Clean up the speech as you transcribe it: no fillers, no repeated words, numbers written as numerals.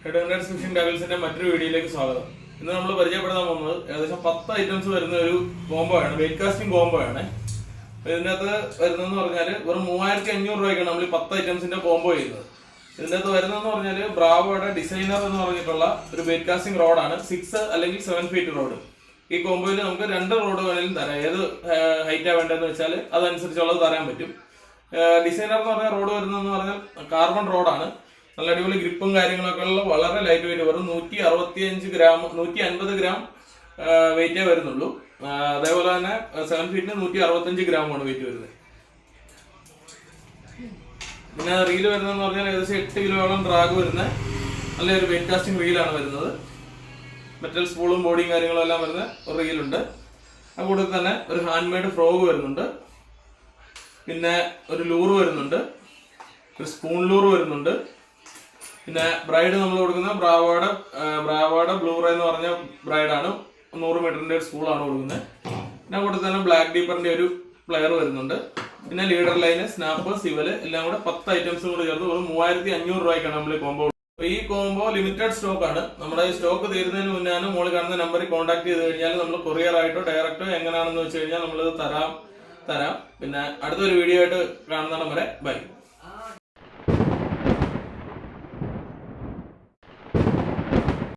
Head phishing ടാക്കിൾസിന്റെ മറ്റൊരു വീഡിയോയിലേക്ക് സ്വാഗതം. ഇന്ന് നമ്മൾ പരിചയപ്പെടുത്താൻ പോകുന്നത് ഏകദേശം 10 ഐറ്റംസ് വരുന്ന ഒരു കോംബോ ആണ്, വെയിറ്റ് കാസ്റ്റിംഗ് കോംബോ ആണ്. ഇതിൻ്റെ അകത്ത് വരുന്നതെന്ന് പറഞ്ഞാൽ വെറും 3500 രൂപയ്ക്കാണ് നമ്മൾ ഈ 10 ഐറ്റംസിന്റെ കോംബോ ചെയ്യുന്നത്. ഇതിൻ്റെ അകത്ത് വരുന്നതെന്ന് പറഞ്ഞാൽ ബ്രാവോയുടെ ഡിസൈനർ എന്ന് പറഞ്ഞിട്ടുള്ള ഒരു വെയിറ്റ് കാസ്റ്റിംഗ് റോഡാണ്. 6 അല്ലെങ്കിൽ 7 ഫീറ്റ് റോഡ്. ഈ കോംബോയിൽ നമുക്ക് 2 റോഡ് വേണമെങ്കിലും തരാം. ഏത് ഹൈറ്റാണ് വേണ്ടതെന്ന് വെച്ചാൽ അതനുസരിച്ചുള്ളത് തരാൻ പറ്റും. ഡിസൈനർ എന്ന് പറഞ്ഞ റോഡ് വരുന്നതെന്ന് പറഞ്ഞാൽ കാർബൺ റോഡാണ്. നല്ല അടിപൊളി ഗ്രിപ്പും കാര്യങ്ങളൊക്കെ ഉള്ള വളരെ ലൈറ്റ് വെയിറ്റ്, വെറും 165 ഗ്രാം 150 ഗ്രാം വെയിറ്റേ വരുന്നുള്ളൂ. അതേപോലെ തന്നെ 7 ഫീറ്റിന് 165 ഗ്രാമാണ് വെയിറ്റ് വരുന്നത്. പിന്നെ റീല് വരുന്നതെന്ന് പറഞ്ഞാൽ ഏകദേശം 8 കിലോയോളം ഡ്രാഗ് വരുന്ന നല്ലൊരു വെയിറ്റ് കാസ്റ്റിംഗ് റീലാണ് വരുന്നത്. മെറ്റൽ സ്പൂളും ബോഡിയും കാര്യങ്ങളും എല്ലാം വരുന്ന ഒരു റീലുണ്ട്. അതുകൂടെ തന്നെ ഒരു ഹാൻഡ് മെയ്ഡ് ഫ്രോഗ് വരുന്നുണ്ട്. പിന്നെ ഒരു ലൂറ് വരുന്നുണ്ട്, ഒരു സ്പൂൺ ലൂറ് വരുന്നുണ്ട്. പിന്നെ ബ്രൈഡ് നമ്മൾ കൊടുക്കുന്ന ബ്രാവോയുടെ ബ്ലൂ റേ എന്ന് പറഞ്ഞ ബ്രൈഡാണ്. 100 മീറ്ററിന്റെ ഒരു സ്പൂളാണ് കൊടുക്കുന്നത്. പിന്നെ കൂടെ തന്നെ ബ്ലാക്ക് ഡീപ്പറിന്റെ ഒരു പ്ലെയർ വരുന്നുണ്ട്. പിന്നെ ലീഡർ ലൈന്, സ്നാപ്പ്, സിവല് എല്ലാം കൂടെ 10 ഐറ്റംസും കൂടെ ചേർത്ത് വെറും 3500 രൂപയ്ക്കാണ് നമ്മൾ ഈ കോംബോ. ഈ കോംബോ ലിമിറ്റഡ് സ്റ്റോക്ക് ആണ്. നമ്മുടെ സ്റ്റോക്ക് തീരുന്നതിന് മുന്നാണ് മുകളിൽ കാണുന്ന നമ്പറിൽ കോൺടാക്ട് ചെയ്ത് കഴിഞ്ഞാൽ നമ്മൾ കൊറിയർ ആയിട്ടോ ഡയറക്റ്റോ എങ്ങനെയാണെന്ന് വെച്ച് കഴിഞ്ഞാൽ നമ്മളിത് തരാം. പിന്നെ അടുത്തൊരു വീഡിയോ ആയിട്ട് കാണുന്നിടം വരെ ബൈ.